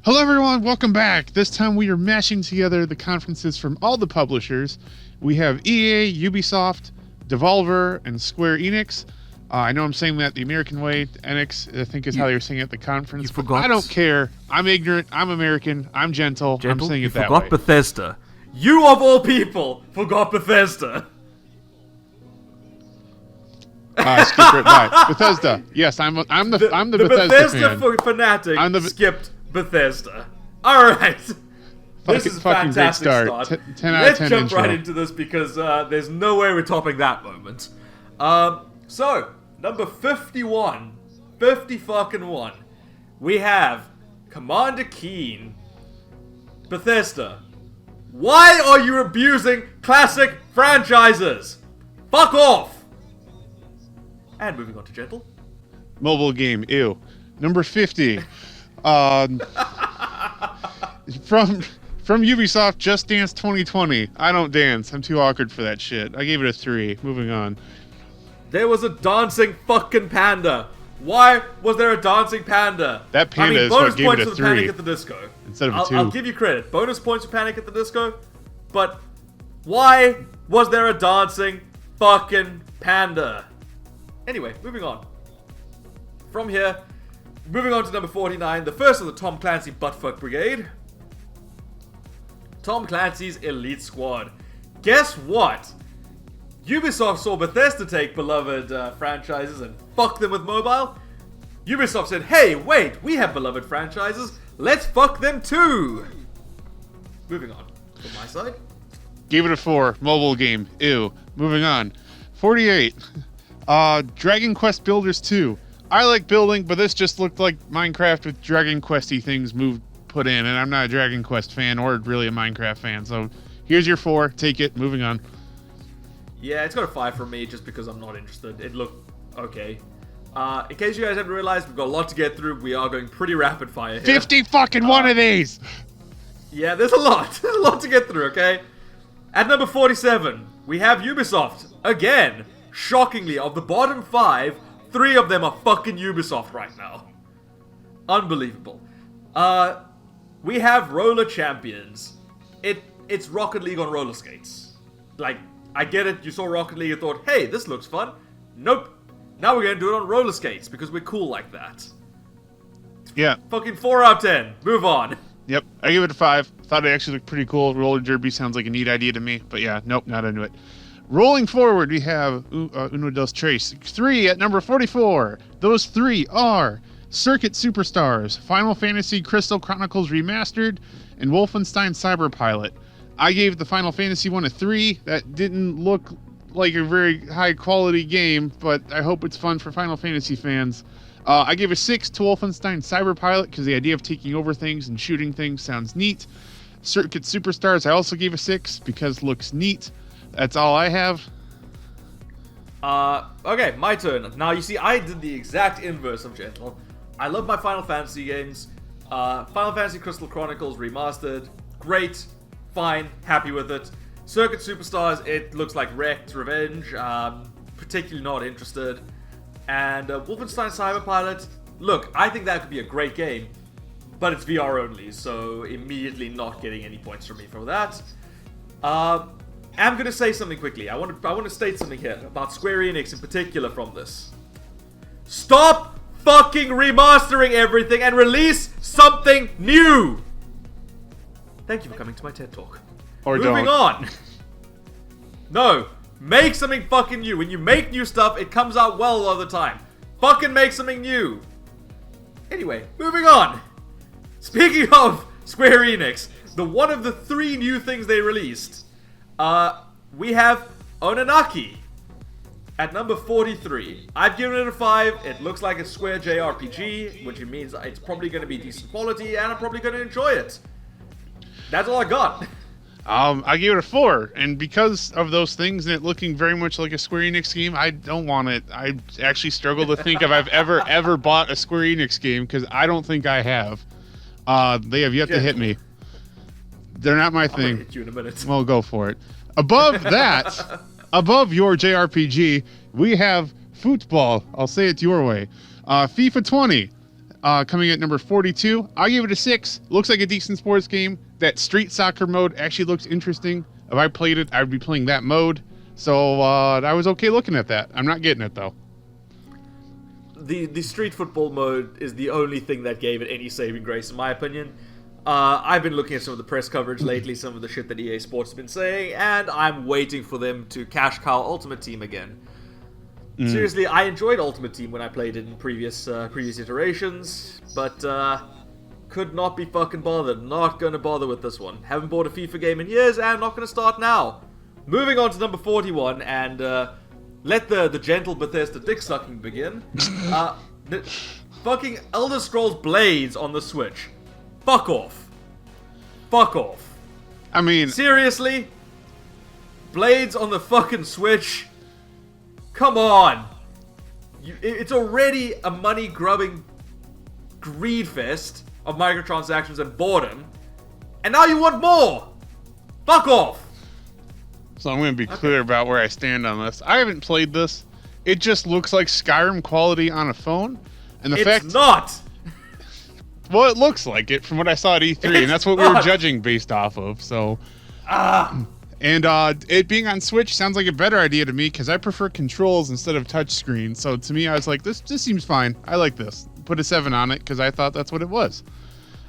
Hello everyone, welcome back. This time we are mashing together the conferences from all the publishers. We have EA, Ubisoft, Devolver, and Square Enix. I know I'm saying that the American way. Enix, I think, is how you're saying it at the conference. You forgot. I don't care. I'm ignorant. I'm American. I'm gentle. I'm saying it that way. You forgot Bethesda. You, of all people, forgot Bethesda. Skip right by. Bethesda. Yes, I'm the Bethesda fan. Fanatic skipped Bethesda. All right. This is a fantastic start. 10 out of 10 Let's jump intro. right into this because there's no way we're topping that moment. So, number 51. 50-fucking-1. We have Commander Keen. Bethesda. Why are you abusing classic franchises? Fuck off! And moving on to Gentle. Mobile game, ew. Number 50. From Ubisoft, Just Dance 2020. I don't dance. I'm too awkward for that shit. I gave it a 3. Moving on. There was a dancing fucking panda. Why was there a dancing panda? That panda is what gave it a 3. Bonus points for Panic at the Disco. Instead of a 2. I'll give you credit. Bonus points for Panic at the Disco. But why was there a dancing fucking panda? Anyway, moving on. From here, moving on to number 49, the first of the Tom Clancy Buttfuck Brigade. Tom Clancy's Elite Squad. Guess what? Ubisoft saw Bethesda take beloved franchises and fuck them with mobile. Ubisoft said, hey, wait, we have beloved franchises. Let's fuck them too. Moving on. From my side. Gave it a 4. Mobile game. Ew. Moving on. 48. Dragon Quest Builders 2. I like building, but this just looked like Minecraft with Dragon Questy things put in, and I'm not a Dragon Quest fan or really a Minecraft fan, so here's your 4. Take it. Moving on. Yeah, it's got a 5 from me just because I'm not interested. It looked okay. In case you guys haven't realized, we've got a lot to get through. We are going pretty rapid fire here. 50 fucking one of these! Yeah, there's a lot. There's a lot to get through, okay? At number 47, we have Ubisoft. Again, shockingly, of the bottom 5, 3 of them are fucking Ubisoft right now. Unbelievable. We have Roller Champions. It's Rocket League on roller skates. Like, I get it, you saw Rocket League and thought, hey, this looks fun. Nope. Now we're gonna do it on roller skates because we're cool like that. Yeah. Fucking 4 out of 10. Move on. Yep, I give it a 5. Thought it actually looked pretty cool. Roller derby sounds like a neat idea to me, but yeah, nope, not into it. Rolling forward, we have Uno Dos Tres. 3 at number 44. Those 3 are Circuit Superstars, Final Fantasy Crystal Chronicles Remastered, and Wolfenstein Cyberpilot. I gave the Final Fantasy one a 3. That didn't look like a very high quality game, but I hope it's fun for Final Fantasy fans. I gave a 6 to Wolfenstein Cyberpilot because the idea of taking over things and shooting things sounds neat. Circuit Superstars I also gave a 6 because looks neat. That's all I have. Okay, my turn. Now, you see, I did the exact inverse of Gentle. I love my Final Fantasy games. Final Fantasy Crystal Chronicles Remastered. Great. Fine. Happy with it. Circuit Superstars, it looks like Wrecked Revenge. Particularly not interested. And Wolfenstein Cyberpilot, look, I think that could be a great game, but it's VR only, so immediately not getting any points from me for that. I'm gonna say something quickly. I want to state something here about Square Enix in particular from this. Stop fucking remastering everything and release something new. Thank you for coming to my TED Talk. Or Moving on. No. Make something fucking new. When you make new stuff, it comes out well all the time. Fucking make something new. Anyway, moving on. Speaking of Square Enix, one of the 3 new things they released, we have Onanaki at number 43. I've given it a 5. It looks like a Square JRPG, which means it's probably going to be decent quality, and I'm probably going to enjoy it. That's all I got. I gave it a 4, and because of those things and it looking very much like a Square Enix game, I don't want it. I actually struggle to think if I've ever bought a Square Enix game, because I don't think I have. They have yet to hit me. They're not my thing. I'm gonna hit you in a minute. Well, go for it. Above that, above your JRPG, we have football. I'll say it your way. FIFA 20. Coming at number 42, I'll give it a 6. Looks like a decent sports game. That street soccer mode actually looks interesting. If I played it, I would be playing that mode. So I was okay looking at that. I'm not getting it though. The street football mode is the only thing that gave it any saving grace, in my opinion. I've been looking at some of the press coverage lately, some of the shit that EA Sports has been saying, and I'm waiting for them to cash cow Ultimate Team again. Seriously, I enjoyed Ultimate Team when I played it in previous iterations, but could not be fucking bothered. Not gonna bother with this one. Haven't bought a FIFA game in years, and not gonna start now. Moving on to number 41, and let the gentle Bethesda dick sucking begin. The fucking Elder Scrolls Blades on the Switch. Fuck off. Fuck off. I mean, seriously? Blades on the fucking Switch? Come on. It's already a money-grubbing greed fest of microtransactions and boredom, and now you want more. Fuck off. So I'm going to be clear about where I stand on this. I haven't played this. It just looks like Skyrim quality on a phone. And It's not! Well, it looks like it from what I saw at E3, and that's what we were judging based off of, so... And it being on Switch sounds like a better idea to me, because I prefer controls instead of touchscreen. So to me, I was like, this seems fine. I like this. Put a 7 on it, because I thought that's what it was.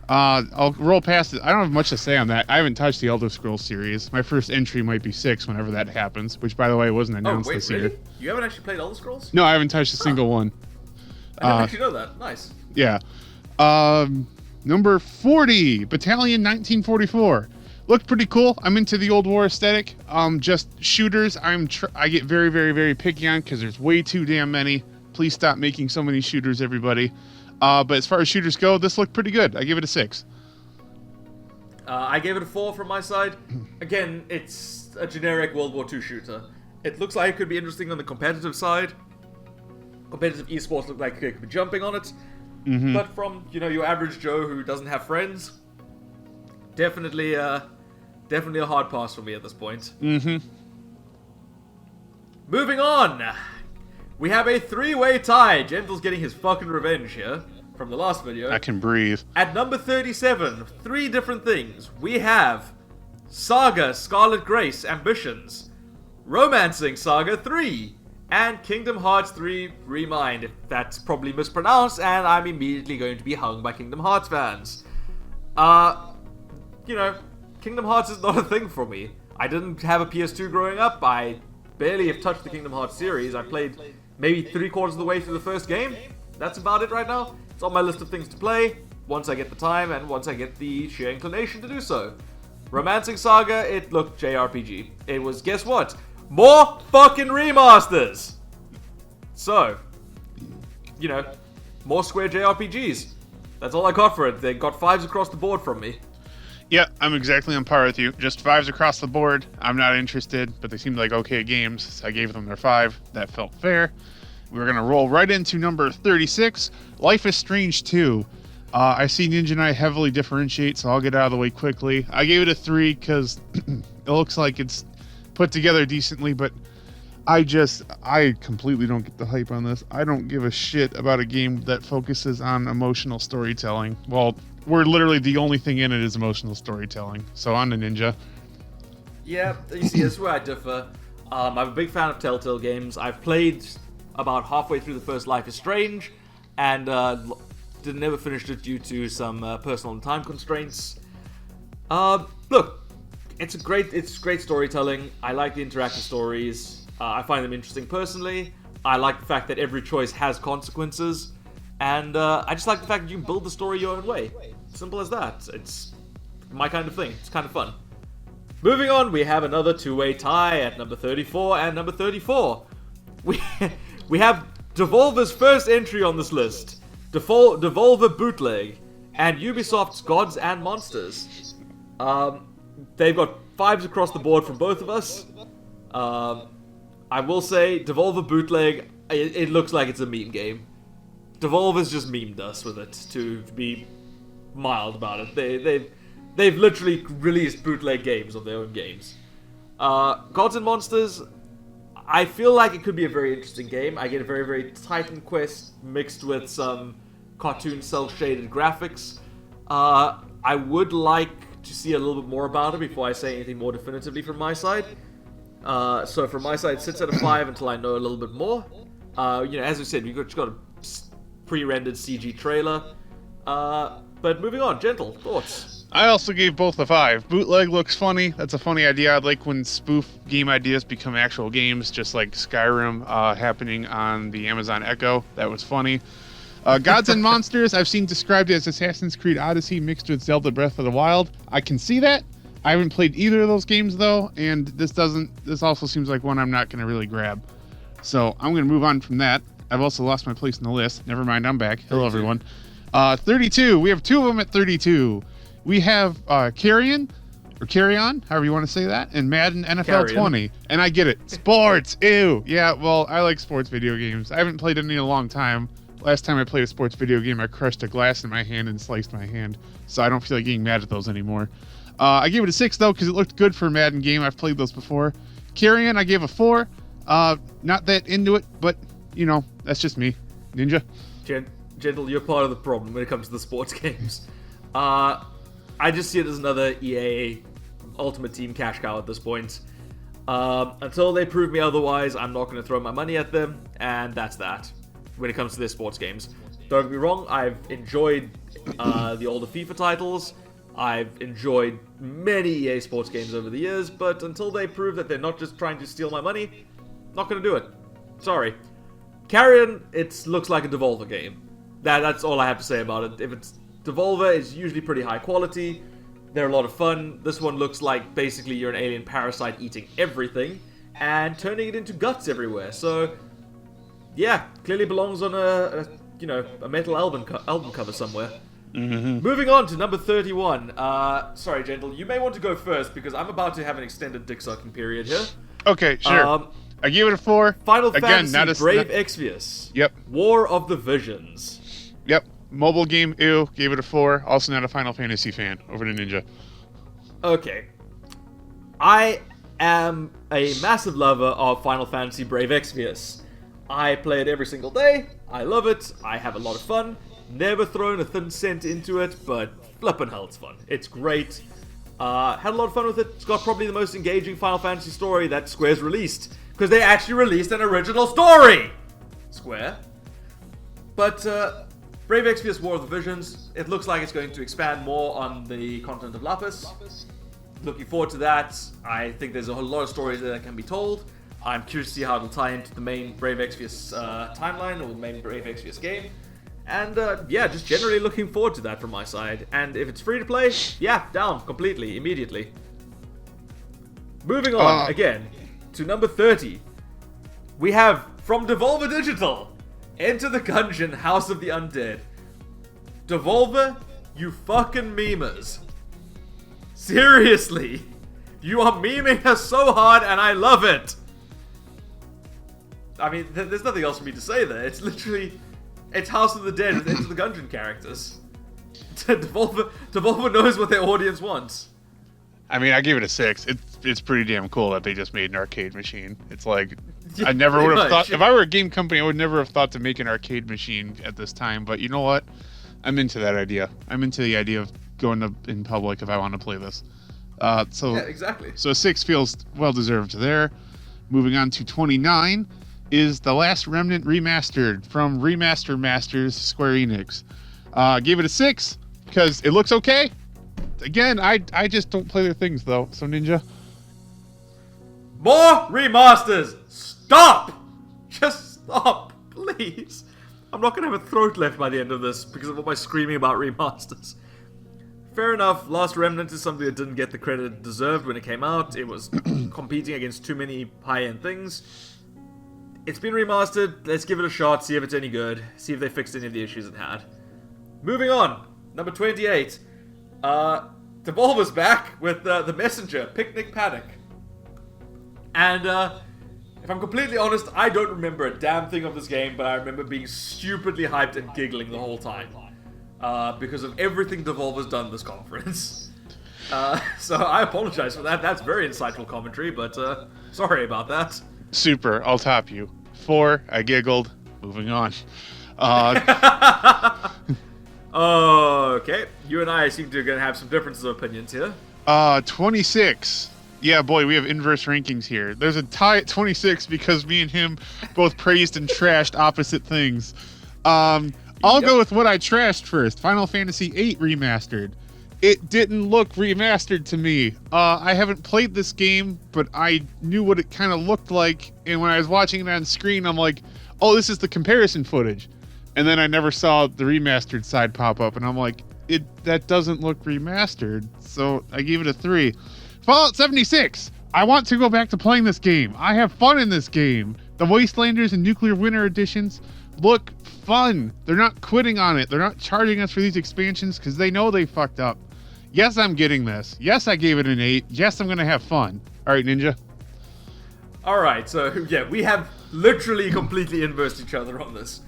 I'll roll past it. I don't have much to say on that. I haven't touched the Elder Scrolls series. My first entry might be 6 whenever that happens, which, by the way, wasn't announced this year. You haven't actually played Elder Scrolls? No, I haven't touched a single one. I didn't actually know that. Nice. Yeah. Number 40, Battalion 1944. Looked pretty cool. I'm into the old war aesthetic. Just shooters, I get very, very, very picky on because there's way too damn many. Please stop making so many shooters, everybody. But as far as shooters go, this looked pretty good. I give it a 6. I gave it a 4 from my side. Again, it's a generic World War II shooter. It looks like it could be interesting on the competitive side. Competitive esports look like it could be jumping on it. But from, your average Joe who doesn't have friends, definitely a hard pass for me at this point. Moving on! We have a 3-way tie. Gentle's getting his fucking revenge here from the last video. I can breathe. At number 37, 3 different things. We have Saga Scarlet Grace Ambitions, Romancing Saga 3, and Kingdom Hearts 3 Remind. That's probably mispronounced, and I'm immediately going to be hung by Kingdom Hearts fans. Kingdom Hearts is not a thing for me. I didn't have a PS2 growing up. I barely have touched the Kingdom Hearts series. I played maybe 3/4 of the way through the first game. That's about it right now. It's on my list of things to play once I get the time and once I get the sheer inclination to do so. Romancing Saga, it looked JRPG. It was, guess what? More fucking remasters! So, more Square JRPGs. That's all I got for it. They got 5s across the board from me. Yeah, I'm exactly on par with you. Just 5s across the board. I'm not interested, but they seemed like okay games, so I gave them their 5. That felt fair. We're going to roll right into number 36, Life is Strange 2. I see Ninja and I heavily differentiate, so I'll get out of the way quickly. I gave it a 3 because it looks like it's put together decently, but I completely don't get the hype on this. I don't give a shit about a game that focuses on emotional storytelling. Well, we're literally the only thing in it is emotional storytelling. So on to Ninja. Yeah, you see, this is where I differ. I'm a big fan of Telltale games. I've played about halfway through the first Life is Strange, and never finished it due to some personal and time constraints. Look, it's great storytelling. I like the interactive stories. I find them interesting personally. I like the fact that every choice has consequences. And I just like the fact that you can build the story your own way. Simple as that. It's my kind of thing. It's kind of fun. Moving on, we have another 2-way tie at number 34 and number 34. We have Devolver's first entry on this list. Devolver Bootleg and Ubisoft's Gods and Monsters. They've got 5s across the board from both of us. I will say, Devolver Bootleg, it looks like it's a meme game. Devolver's just memed us with it, to be mild about it. They've literally released bootleg games of their own games. Gods and Monsters, I feel like it could be a very interesting game. I get a very, very Titan quest mixed with some cartoon cel-shaded graphics. I would like to see a little bit more about it before I say anything more definitively from my side. So from my side, it sits at a 5 until I know a little bit more. As we said, we've just got a pre-rendered CG trailer. But moving on, Gentle, thoughts? I also gave both a 5. Bootleg looks funny. That's a funny idea. I like when spoof game ideas become actual games, just like Skyrim happening on the Amazon Echo. That was funny. Gods and Monsters, I've seen described as Assassin's Creed Odyssey mixed with Zelda Breath of the Wild. I can see that. I haven't played either of those games, though, and this also seems like one I'm not going to really grab. So I'm going to move on from that. I've also lost my place in the list. Never mind, I'm back. Hello, everyone. 32. We have 2 of them at 32. We have Carry On, however you want to say that, and Madden NFL 20. And I get it. Sports, ew. Yeah, well, I like sports video games. I haven't played any in a long time. Last time I played a sports video game, I crushed a glass in my hand and sliced my hand. So I don't feel like getting mad at those anymore. I gave it a 6, though, because it looked good for a Madden game. I've played those before. Carry On, I gave a 4. Not that into it, but, that's just me. Ninja? Gentle, you're part of the problem when it comes to the sports games. I just see it as another EA Ultimate Team cash cow at this point. Until they prove me otherwise, I'm not going to throw my money at them, and that's that when it comes to their sports games. Don't get me wrong, I've enjoyed the older FIFA titles. I've enjoyed many EA sports games over the years, but until they prove that they're not just trying to steal my money, not going to do it. Sorry. Carrion, it looks like a Devolver game. That's all I have to say about it. If it's Devolver, it's usually pretty high quality. They're a lot of fun. This one looks like basically you're an alien parasite eating everything and turning it into guts everywhere. So, yeah, clearly belongs on a metal album cover somewhere. Mm-hmm. Moving on to number 31. Sorry, Gentle, you may want to go first because I'm about to have an extended dick sucking period here. Okay, sure. I gave it a 4. Final Fantasy Brave Exvius. Yep. War of the Visions. Yep. Mobile game, ew. Gave it a 4. Also not a Final Fantasy fan. Over to Ninja. Okay. I am a massive lover of Final Fantasy Brave Exvius. I play it every single day. I love it. I have a lot of fun. Never thrown a thin cent into it, but flippin' hell, it's fun. It's great. Had a lot of fun with it. It's got probably the most engaging Final Fantasy story that Square's released. Because they actually released an original story! Square. But, Brave Exvius War of the Visions, it looks like it's going to expand more on the continent of Lapis. Looking forward to that. I think there's a whole lot of stories that can be told. I'm curious to see how it'll tie into the main Brave Exvius timeline, or the main Brave Exvius game. And, yeah, just generally looking forward to that from my side. And if it's free to play, yeah, down, completely, immediately. Moving on, again, to number 30. We have, from Devolver Digital, Enter the Gungeon, House of the Undead. Devolver, you fucking memers. Seriously. You are memeing us so hard, and I love it. I mean, there's nothing else for me to say there. It's literally... It's House of the Dead with Enter the Gungeon characters. Devolver knows what their audience wants. I mean, I gave it a 6. It's pretty damn cool that they just made an arcade machine. It's like, I never would have thought, if I were a game company, I would never have thought to make an arcade machine at this time. But you know what? I'm into that idea. I'm into the idea of going in public if I want to play this. Yeah, exactly. So 6 feels well-deserved there. Moving on to 29 is The Last Remnant Remastered from Remaster Masters Square Enix. Gave it a 6 because it looks okay. Again, I just don't play their things, though. So, Ninja? More remasters! Stop! Just stop, please. I'm not going to have a throat left by the end of this because of all my screaming about remasters. Fair enough, Last Remnant is something that didn't get the credit it deserved when it came out. It was competing against too many high-end things. It's been remastered. Let's give it a shot, see if it's any good. See if they fixed any of the issues it had. Moving on. Number 28. Devolver's back with The Messenger, Picnic Paddock. And, if I'm completely honest, I don't remember a damn thing of this game, but I remember being stupidly hyped and giggling the whole time. Because of everything Devolver's done this conference. So I apologize for that. That's very insightful commentary, but, sorry about that. Super, I'll top you. 4, I giggled. Moving on. Okay, you and I seem to gonna have some differences of opinions here. 26. Yeah, boy, we have inverse rankings here. There's a tie at 26 because me and him both praised and trashed opposite things. I'll go with what I trashed first. Final Fantasy VIII Remastered. It didn't look remastered to me. I haven't played this game, but I knew what it kind of looked like, and when I was watching it on screen, I'm like, oh, this is the comparison footage. And then I never saw the remastered side pop up, and I'm like, that doesn't look remastered, so I gave it a 3. Fallout 76. I want to go back to playing this game. I have fun in this game. The Wastelanders and Nuclear Winter editions look fun. They're not quitting on it. They're not charging us for these expansions because they know they fucked up. Yes, I'm getting this. Yes, I gave it an 8. Yes, I'm going to have fun. All right, Ninja. All right, so yeah, we have literally completely inversed each other on this.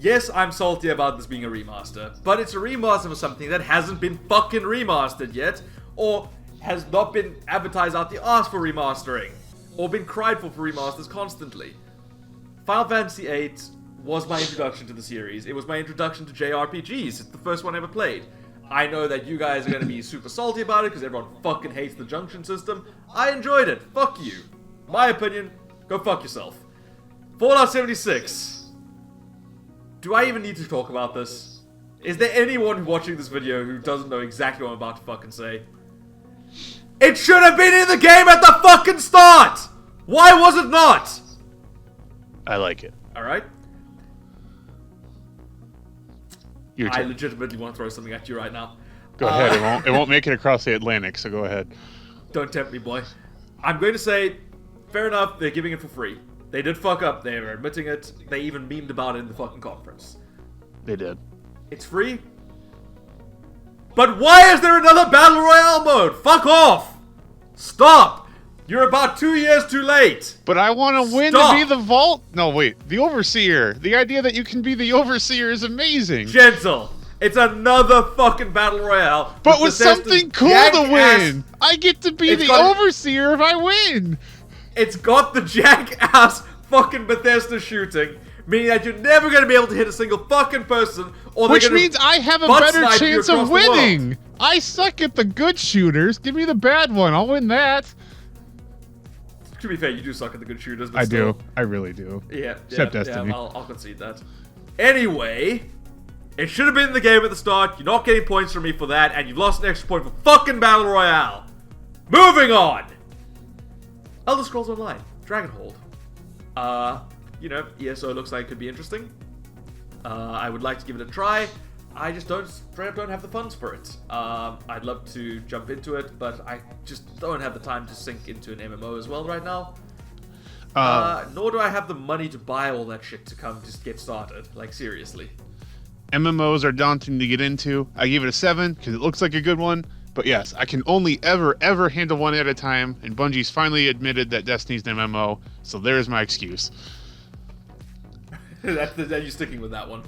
Yes, I'm salty about this being a remaster, but it's a remaster for something that hasn't been fucking remastered yet, or has not been advertised out the arse for remastering, or been cried for remasters constantly. Final Fantasy VIII was my introduction to the series. It was my introduction to JRPGs. It's the first one I ever played. I know that you guys are going to be super salty about it because everyone fucking hates the junction system. I enjoyed it. Fuck you. My opinion, go fuck yourself. Fallout 76. Do I even need to talk about this? Is there anyone watching this video who doesn't know exactly what I'm about to fucking say? It should have been in the game at the fucking start! Why was it not? I like it. Alright. Your I turn. legitimately want to throw something at you right now. Go ahead. It won't make it across the Atlantic, so go ahead. Don't tempt me, boy. I'm going to say, fair enough, they're giving it for free. They did fuck up, they were admitting it. They even memed about it in the fucking conference. They did. It's free? But why is there another Battle Royale mode? Fuck off! Stop! You're about 2 years too late! But I want to win Stop! to be the Vault. No, wait. The Overseer. The idea that you can be the Overseer is amazing. Gentle! It's another fucking Battle Royale. But with Bethesda's something cool to jank-ass- win. I get to be It's the got- Overseer if I win. It's got the jank-ass fucking Bethesda shooting, meaning that you're never going to be able to hit a single fucking person, or Which they're gonna means I have a butt better snipe you chance across of the world. winning. I suck at the good shooters. Give me the bad one. I'll win that. To be fair, you do suck at the good shooters, but I still. do. I really do. Yeah, Except yeah, Destiny. Yeah, I'll concede that. Anyway, it should have been in the game at the start. You're not getting points from me for that, and you've lost an extra point for fucking Battle Royale. Moving on. Elder Scrolls Online, Dragonhold. You know, ESO looks like it could be interesting. I would like to give it a try. I just straight up don't have the funds for it. I'd love to jump into it, but I just don't have the time to sink into an MMO as well right now. Nor do I have the money to buy all that shit to come just get started. Like, seriously. MMOs are daunting to get into. I give it a 7 because it looks like a good one. But yes, I can only ever handle one at a time, and Bungie's finally admitted that Destiny's an MMO, so there's my excuse. That you're sticking with that one.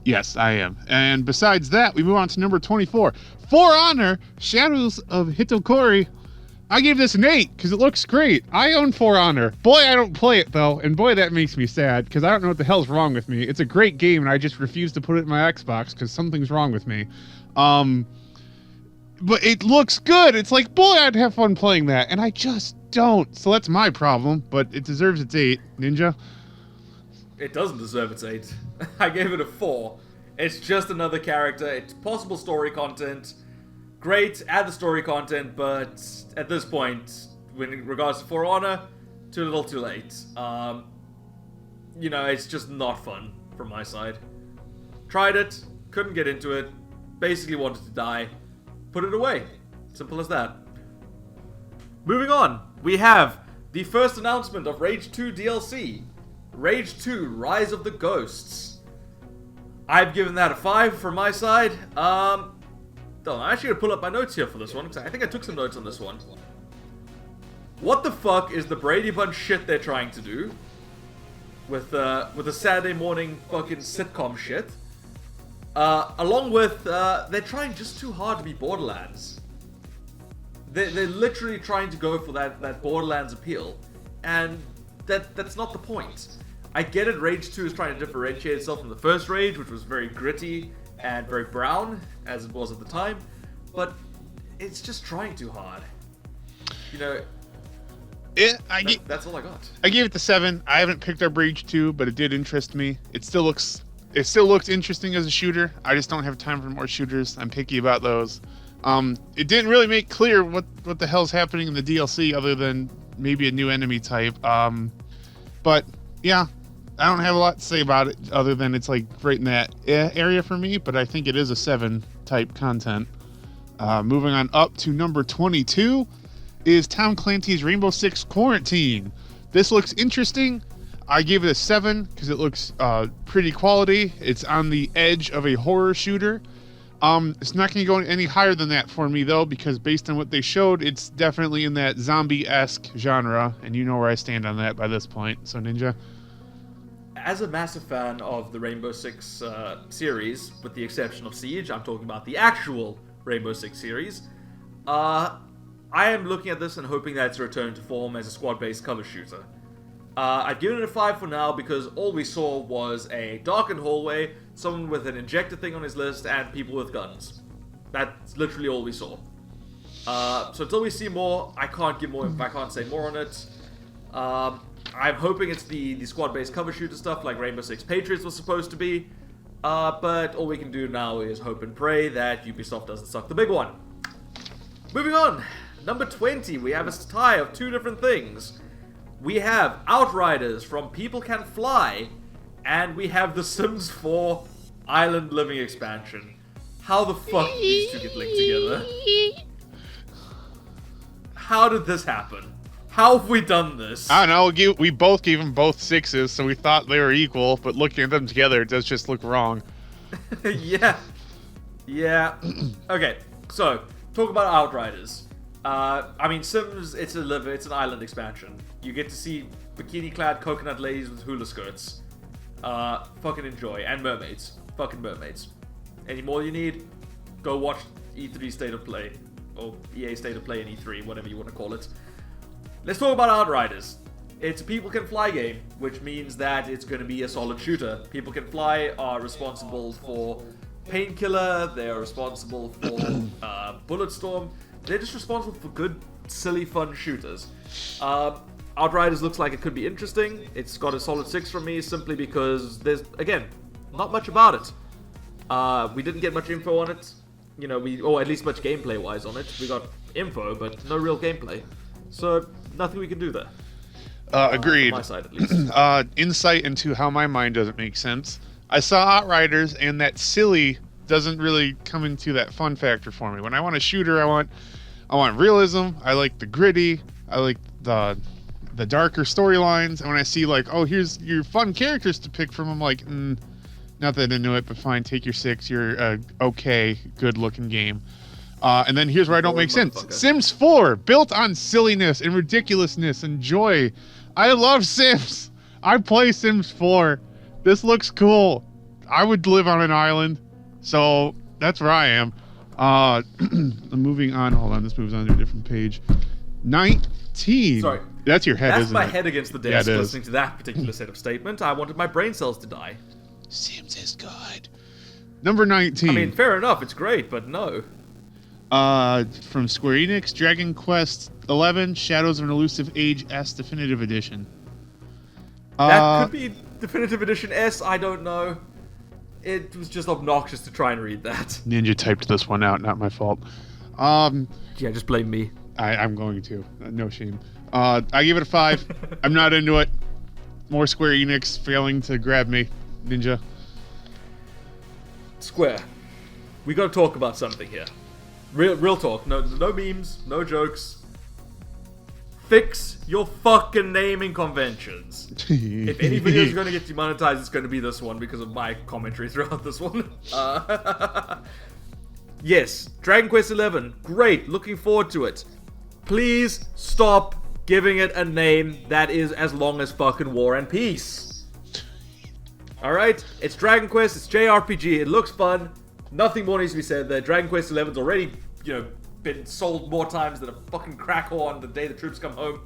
Yes, I am. And besides that, we move on to number 24. For Honor, Shadows of Hitokori. I gave this an 8 because it looks great. I own For Honor. Boy, I don't play it though, and boy, that makes me sad because I don't know what the hell's wrong with me. It's a great game, and I just refuse to put it in my Xbox because something's wrong with me. But it looks good. It's like, boy, I'd have fun playing that, and I just don't. So that's my problem, but it deserves its 8. Ninja? It doesn't deserve its 8. I gave it a 4. It's just another character. It's possible story content. Great, add the story content, but at this point, when in regards to For Honor, too little too late. You know, it's just not fun from my side. Tried it, couldn't get into it, basically wanted to die, put it away. Simple as that. Moving on, we have the first announcement of Rage 2 DLC. Rage 2 Rise of the Ghosts. I've given that a 5 from my side. I'm actually going to pull up my notes here for this one, because I think I took some notes on this one. What the fuck is the Brady Bunch shit they're trying to do? With the Saturday morning fucking sitcom shit. Along with, they're trying just too hard to be Borderlands. They're literally trying to go for that Borderlands appeal. And that's not the point. I get it, Rage 2 is trying to differentiate itself from the first Rage, which was very gritty and very brown, as it was at the time, but it's just trying too hard. You know, that's all I got. I gave it the 7. I haven't picked up Rage 2, but it did interest me. It still looks interesting as a shooter. I just don't have time for more shooters. I'm picky about those. It didn't really make clear what the hell's happening in the DLC other than maybe a new enemy type. But yeah, I don't have a lot to say about it other than it's like right in that area for me, but I think it is a 7 type content. Moving on up to number 22 is Tom Clancy's Rainbow Six Quarantine. This looks interesting. I gave it a 7 because it looks pretty quality. It's on the edge of a horror shooter. It's not going to go any higher than that for me though, because based on what they showed, it's definitely in that zombie-esque genre, and you know where I stand on that by this point. So Ninja? As a massive fan of the Rainbow Six series, with the exception of Siege, I'm talking about the actual Rainbow Six series, I am looking at this and hoping that it's a return to form as a squad-based cover shooter. I've given it a 5 for now because all we saw was a darkened hallway, someone with an injector thing on his list, and people with guns. That's literally all we saw. So until we see more, I can't say more on it. I'm hoping it's the squad-based cover shooter stuff like Rainbow Six Patriots was supposed to be. But all we can do now is hope and pray that Ubisoft doesn't suck the big one. Moving on, number 20, we have a tie of 2 different things. We have Outriders from People Can Fly, and we have The Sims 4 Island Living expansion. How the fuck did these 2 get linked together? How did this happen? How have we done this? I don't know. We both gave them both 6s, so we thought they were equal, but looking at them together, it does just look wrong. Yeah. Okay, so, talk about Outriders. I mean, Sims, it's an island expansion. You get to see bikini-clad coconut ladies with hula skirts. Fucking enjoy. And mermaids. Fucking mermaids. Any more you need? Go watch E3 State of Play. Or EA State of Play and E3, whatever you want to call it. Let's talk about Outriders. It's a People Can Fly game, which means that it's going to be a solid shooter. People Can Fly are responsible for Painkiller, they are responsible for Bulletstorm. They're just responsible for good, silly, fun shooters. Outriders looks like it could be interesting. It's got a solid 6 from me, simply because there's, again, not much about it. We didn't get much info on it. You know, or at least much gameplay-wise on it. We got info, but no real gameplay. So, nothing we can do there. Agreed. On my side, at least. Insight into how my mind doesn't make sense. I saw Outriders, and that silly doesn't really come into that fun factor for me. When I want a shooter, I want realism. I like the gritty. I like the darker storylines. And when I see like, oh, here's your fun characters to pick from, I'm like, not that I knew it, but fine, take your 6. You're okay, good-looking game. And then here's where I don't make sense. Sims 4, built on silliness and ridiculousness and joy. I love Sims. I play Sims 4. This looks cool. I would live on an island. So that's where I am. Moving on. Hold on. This moves on to a different page. 19. Sorry. That's your head, That's isn't my it? head against the desk listening to that particular set of statement. I wanted my brain cells to die. Sims is good. Number 19. I mean, fair enough. It's great, but no. From Square Enix, Dragon Quest XI, Shadows of an Elusive Age S Definitive Edition. That could be Definitive Edition S, I don't know. It was just obnoxious to try and read that. Ninja typed this one out, not my fault. Yeah, just blame me. I'm going to. No shame. I give it a 5. I'm not into it. More Square Enix failing to grab me. Ninja. Square. We gotta talk about something here. Real talk. No memes, no jokes. Fix your fucking naming conventions. If any video is going to get demonetized, it's going to be this one because of my commentary throughout this one. Yes, Dragon Quest XI, great, looking forward to it. Please stop giving it a name that is as long as fucking War and Peace. Alright, it's Dragon Quest, it's JRPG, it looks fun. Nothing more needs to be said there. Dragon Quest XI's already, been sold more times than a fucking crack whore on the day the troops come home.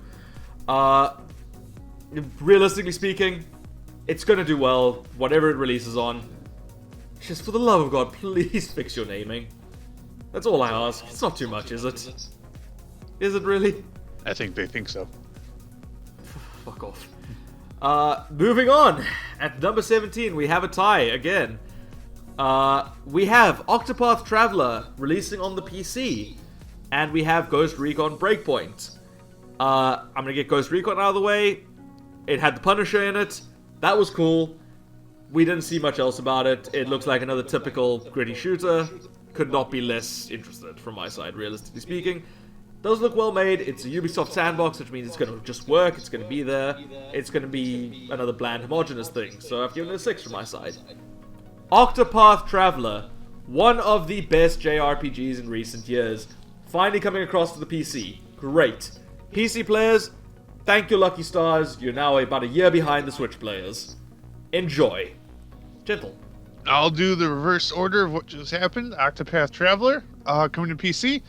Realistically speaking, It's gonna do well, whatever it releases on. Just for the love of God, please fix your naming. That's all I ask. It's not too much, is it? Is it really? I think they think so. Fuck off. Moving on. At number 17, we have a tie again. We have Octopath Traveler releasing on the PC. And we have Ghost Recon Breakpoint. I'm gonna get Ghost Recon out of the way. It had the Punisher in it. That was cool. We didn't see much else about it. It looks like another typical gritty shooter. Could not be less interested from my side, realistically speaking. Does look well made. It's a Ubisoft sandbox, which means it's going to just work. It's going to be there. It's going to be another bland, homogenous thing. So I've given it a 6 from my side. Octopath Traveler. One of the best JRPGs in recent years. Finally coming across to the PC. Great. PC players, thank your lucky stars. You're now about a year behind the Switch players. Enjoy. Gentle. I'll do the reverse order of what just happened. Octopath Traveler, coming to PC.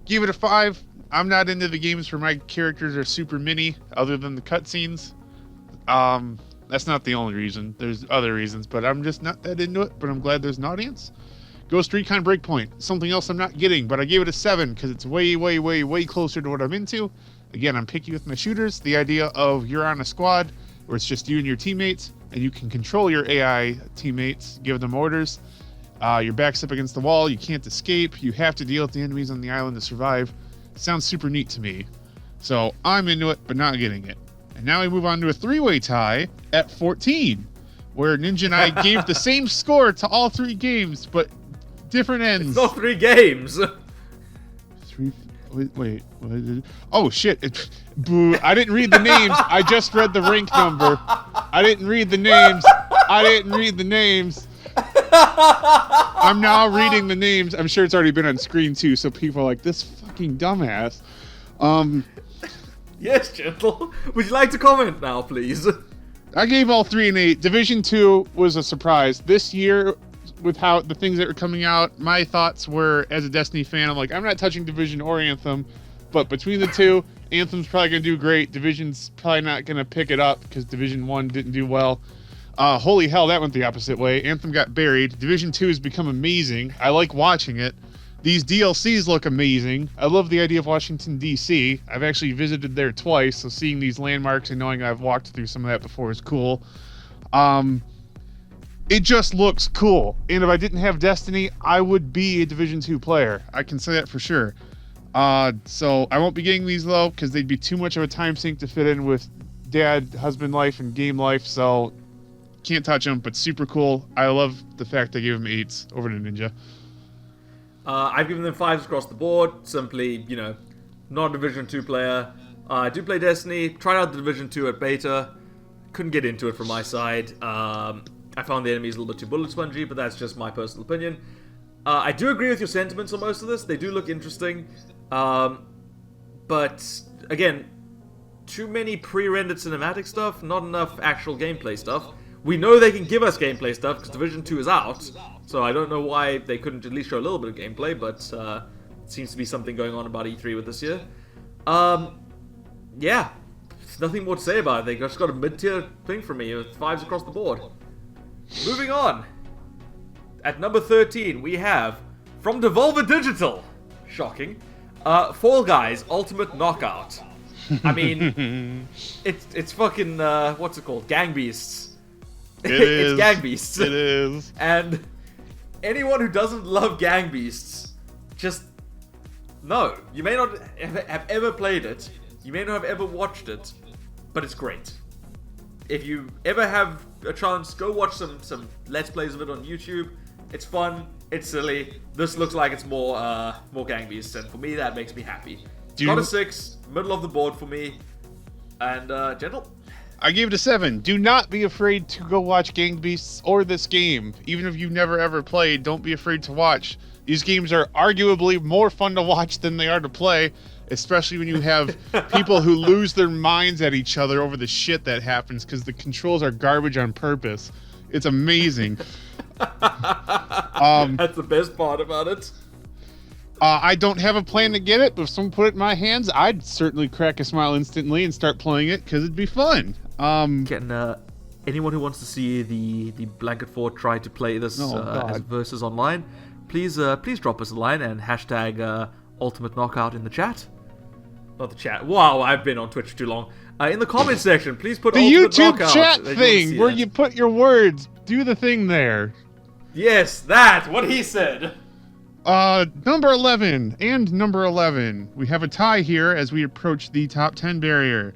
Give it a 5. I'm not into the games where my characters are super mini, other than the cutscenes. That's not the only reason. There's other reasons, but I'm just not that into it. But I'm glad there's an audience. Ghost Recon Breakpoint, something else I'm not getting, but I gave it a 7 because it's way, way, way, way closer to what I'm into. Again, I'm picky with my shooters. The idea of you're on a squad where it's just you and your teammates, and you can control your AI teammates, give them orders. Your back's up against the wall, you can't escape, you have to deal with the enemies on the island to survive. Sounds super neat to me. So I'm into it, but not getting it. And now we move on to a 3-way tie at 14, where Ninja and I gave the same score to all 3 games, but different ends. It's not 3 games. 3. Wait. Oh shit! Boo! I didn't read the names. I just read the rank number. I didn't read the names. I'm now reading the names. I'm sure it's already been on screen too, so people are like, "This fucking dumbass." Yes, Gentle. Would you like to comment now, please? I gave all 3 an 8. Division 2 was a surprise this year. With how the things that were coming out, my thoughts were, as a Destiny fan, I'm like, I'm not touching Division or Anthem, but between the two, Anthem's probably going to do great. Division's probably not going to pick it up because Division 1 didn't do well. Holy hell, that went the opposite way. Anthem got buried. Division 2 has become amazing. I like watching it. These DLCs look amazing. I love the idea of Washington, D.C. I've actually visited there twice, so seeing these landmarks and knowing I've walked through some of that before is cool. It just looks cool. And if I didn't have Destiny, I would be a Division 2 player. I can say that for sure. So I won't be getting these though, because they'd be too much of a time sink to fit in with dad, husband life, and game life. So can't touch them, but super cool. I love the fact I gave them 8s over to Ninja. I've given them 5s across the board. Simply, not a Division 2 player. I do play Destiny. Tried out the Division 2 at beta. Couldn't get into it from my side. I found the enemies a little bit too bullet spongy, but that's just my personal opinion. I do agree with your sentiments on most of this. They do look interesting. But, again, too many pre-rendered cinematic stuff, not enough actual gameplay stuff. We know they can give us gameplay stuff, because Division 2 is out. So I don't know why they couldn't at least show a little bit of gameplay, but it seems to be something going on about E3 with this year. Yeah, there's nothing more to say about it. They just got a mid-tier thing for me, with 5s across the board. Moving on. At number 13, we have, from Devolver Digital, shocking, Fall Guys Ultimate Knockout. I mean, it's fucking, what's it called? Gang Beasts. It's Gang Beasts. It is. And anyone who doesn't love Gang Beasts, just, no. You may not have ever played it. You may not have ever watched it, but it's great. If you ever have a chance, go watch some Let's Plays of it on YouTube. It's fun, it's silly. This looks like it's more Gang Beasts, and for me, that makes me happy. Got a 6, middle of the board for me. And, Gentle? I gave it a 7. Do not be afraid to go watch Gang Beasts or this game. Even if you've never ever played, don't be afraid to watch. These games are arguably more fun to watch than they are to play. Especially when you have people who lose their minds at each other over the shit that happens because the controls are garbage on purpose. It's amazing. That's the best part about it. I don't have a plan to get it, but if someone put it in my hands, I'd certainly crack a smile instantly and start playing it because it'd be fun. Can anyone who wants to see the Blanket Fort try to play this as versus online, please drop us a line and hashtag Ultimate Knockout in the chat. Not the chat. Wow, I've been on Twitch for too long. In the comment section, please put the Ultimate YouTube Knockout chat thing where you put your words. Do the thing there. Yes, that. What he said. Number 11 and number 11. We have a tie here as we approach the top 10 barrier.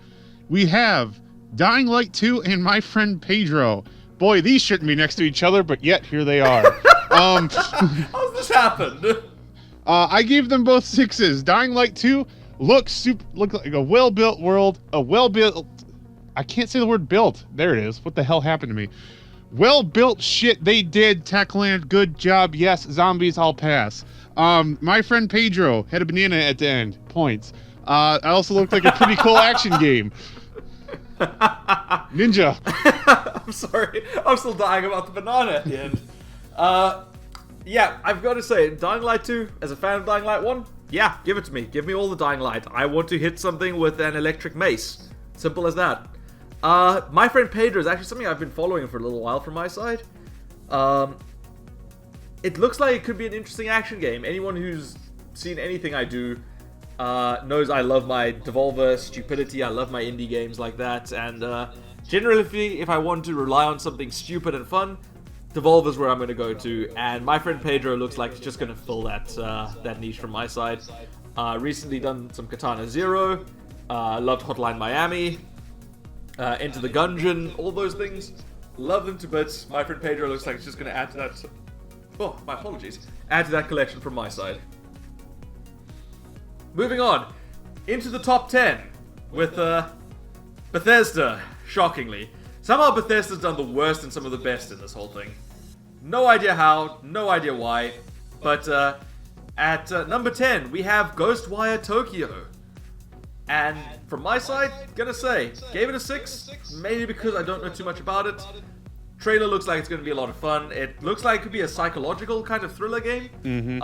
We have Dying Light 2 and My Friend Pedro. Boy, these shouldn't be next to each other, but yet here they are. How's this happened? I gave them both 6s. Dying Light 2 look like a well-built world, I can't say the word built. There it is. What the hell happened to me? Well-built shit they did, Techland. Good job. Yes, zombies, I'll pass. My Friend Pedro had a banana at the end. Points. I also looked like a pretty cool action game. Ninja. I'm sorry. I'm still dying about the banana at the end. Yeah, I've got to say, Dying Light 2, as a fan of Dying Light 1, yeah, give it to me. Give me all the Dying Light. I want to hit something with an electric mace. Simple as that. My Friend Pedro is actually something I've been following for a little while from my side. It looks like it could be an interesting action game. Anyone who's seen anything I do knows I love my Devolver stupidity. I love my indie games like that. And generally, if I want to rely on something stupid and fun, Devolver's where I'm going to go to. And My Friend Pedro looks like it's just going to fill that niche from my side. Recently done some Katana Zero. Loved Hotline Miami. Enter the Gungeon. All those things. Love them to bits. My Friend Pedro looks like it's just going to add to that... Oh, my apologies. Add to that collection from my side. Moving on. Into the top 10. With Bethesda. Shockingly. Somehow Bethesda's done the worst and some of the best in this whole thing. No idea how, no idea why. But at number 10, we have Ghostwire Tokyo. And from my side, gonna say, gave it a 6. Mainly because I don't know too much about it. Trailer looks like it's gonna be a lot of fun. It looks like it could be a psychological kind of thriller game. Mm-hmm.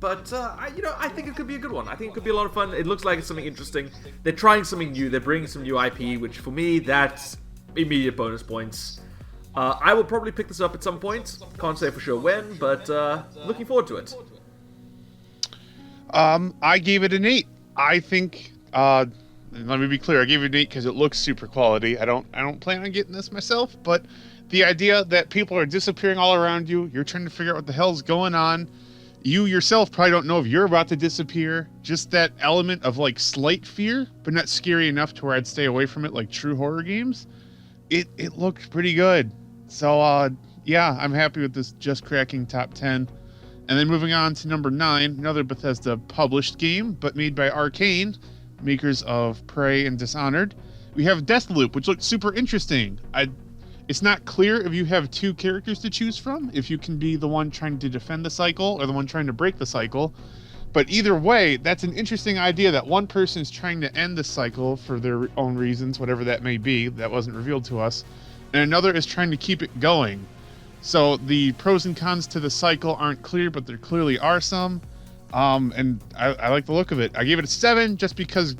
But I think it could be a good one. I think it could be a lot of fun. It looks like it's something interesting. They're trying something new. They're bringing some new IP, which for me, that's immediate bonus points. I will probably pick this up at some point. Can't say for sure when, but looking forward to it. I gave it an 8. I think, let me be clear, I gave it an 8 because it looks super quality. I don't plan on getting this myself, but the idea that people are disappearing all around you, you're trying to figure out what the hell's going on. You yourself probably don't know if you're about to disappear. Just that element of like slight fear, but not scary enough to where I'd stay away from it like true horror games. It looked pretty good. So yeah, I'm happy with this just cracking top 10. And then moving on to number 9, another Bethesda published game, but made by Arcane, makers of Prey and Dishonored. We have Deathloop, which looks super interesting. It's not clear if you have 2 characters to choose from, if you can be the one trying to defend the cycle or the one trying to break the cycle. But either way, that's an interesting idea that one person is trying to end the cycle for their own reasons, whatever that may be, that wasn't revealed to us, and another is trying to keep it going. So the pros and cons to the cycle aren't clear, but there clearly are some. And I like the look of it. I gave it a 7 just because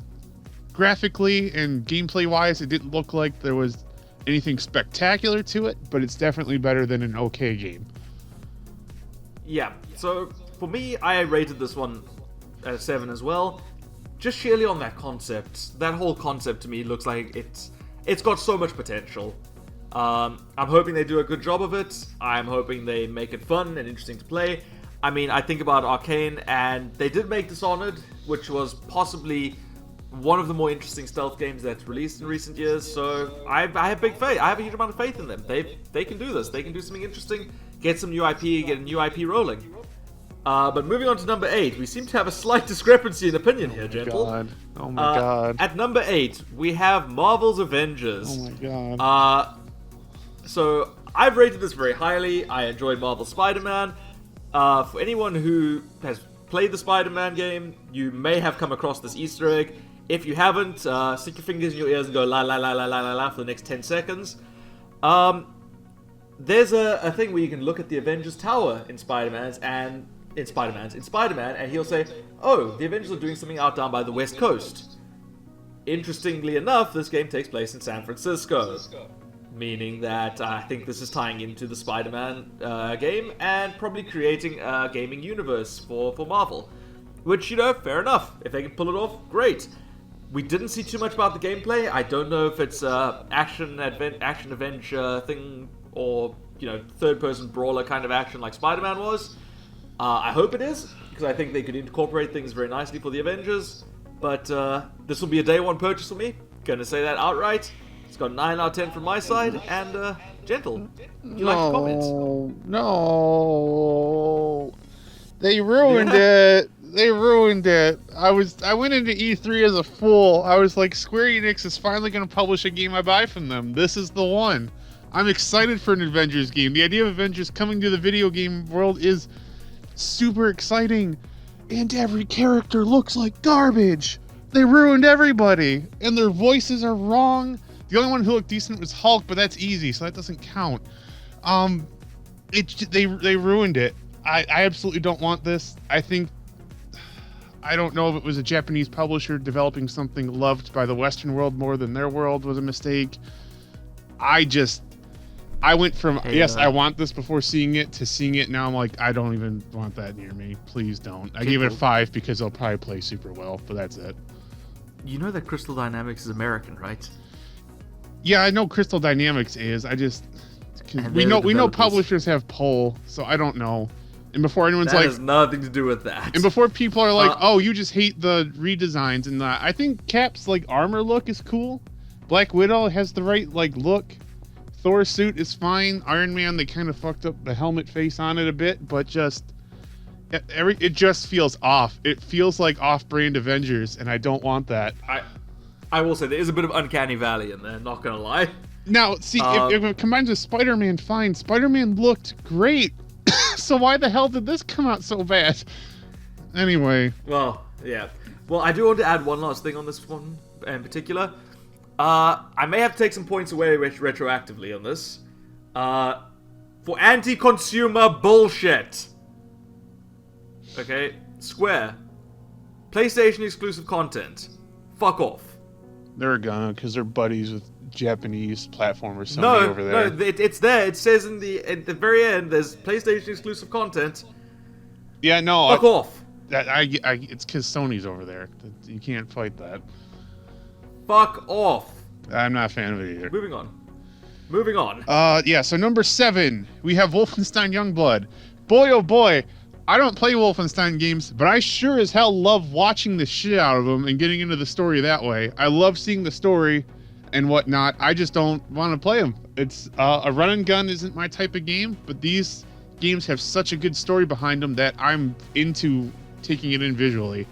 graphically and gameplay-wise, it didn't look like there was anything spectacular to it, but it's definitely better than an okay game. Yeah, so for me, I rated this one at a 7 as well. Just sheerly on that concept. That whole concept to me looks like it's got so much potential. I'm hoping they do a good job of it. I'm hoping they make it fun and interesting to play. I mean, I think about Arcane, and they did make Dishonored, which was possibly one of the more interesting stealth games that's released in recent years. So I have big faith. I have a huge amount of faith in them. They can do this. They can do something interesting. Get some new IP. Get a new IP rolling. But moving on to number 8, we seem to have a slight discrepancy in opinion here, Gentle. Oh my god. At number 8, we have Marvel's Avengers. Oh my god. So I've rated this very highly. I enjoyed Marvel's Spider-Man. For anyone who has played the Spider-Man game, you may have come across this Easter egg. If you haven't, stick your fingers in your ears and go la la la la la la la for the next 10 seconds. There's a thing where you can look at the Avengers Tower in Spider-Man, and he'll say, "Oh, the Avengers are doing something out down by the West Coast." Interestingly enough, this game takes place in San Francisco. Meaning that I think this is tying into the Spider-Man game and probably creating a gaming universe for Marvel. Which, you know, fair enough. If they can pull it off, great. We didn't see too much about the gameplay. I don't know if it's action-adventure thing or, you know, third-person brawler kind of action like Spider-Man was. I hope it is, because I think they could incorporate things very nicely for the Avengers. But this will be a day one purchase for me. Gonna say that outright. It's got 9 out of 10 from my side, and Gentle, would you like to comment? No, they ruined it. They ruined it. I went into E3 as a fool. I was like, Square Enix is finally going to publish a game I buy from them. This is the one. I'm excited for an Avengers game. The idea of Avengers coming to the video game world is super exciting, and every character looks like garbage. They ruined everybody, and their voices are wrong. The only one who looked decent was Hulk, but that's easy, so that doesn't count. They ruined it. I absolutely don't want this. I don't know if it was a Japanese publisher developing something loved by the Western world more than their world was a mistake. I went from, yes, I want this before seeing it, to seeing it now I'm like, I don't even want that near me. Please don't. I gave it a 5 because they'll probably play super well, but that's it. You know that Crystal Dynamics is American, right? Yeah, I know Crystal Dynamics is. We know publishers have pull, so I don't know. And before anyone's that like, has nothing to do with that. And before people are like, oh, you just hate the redesigns and that. I think Cap's like armor look is cool. Black Widow has the right like look. Thor's suit is fine. Iron Man, they kind of fucked up the helmet face on it a bit, but it just feels off. It feels like off-brand Avengers, and I don't want that. I will say there is a bit of Uncanny Valley in there, not gonna lie. Now, see, if it combines with Spider-Man, fine. Spider-Man looked great. So why the hell did this come out so bad? Anyway. Well, yeah. Well, I do want to add one last thing on this one in particular. I may have to take some points away retroactively on this. For anti-consumer bullshit. Okay? Square. PlayStation exclusive content. Fuck off. They're gonna, because they're buddies with Japanese platformer Sony over there. No, it's there. It says at the very end, there's PlayStation exclusive content. Yeah, no. Fuck off. It's because Sony's over there. You can't fight that. Fuck off. I'm not a fan of it either. Moving on. Yeah, so number 7, we have Wolfenstein Youngblood. Boy, oh boy, I don't play Wolfenstein games, but I sure as hell love watching the shit out of them and getting into the story that way. I love seeing the story and whatnot. I just don't want to play them. It's a run and gun isn't my type of game, but these games have such a good story behind them that I'm into taking it in visually.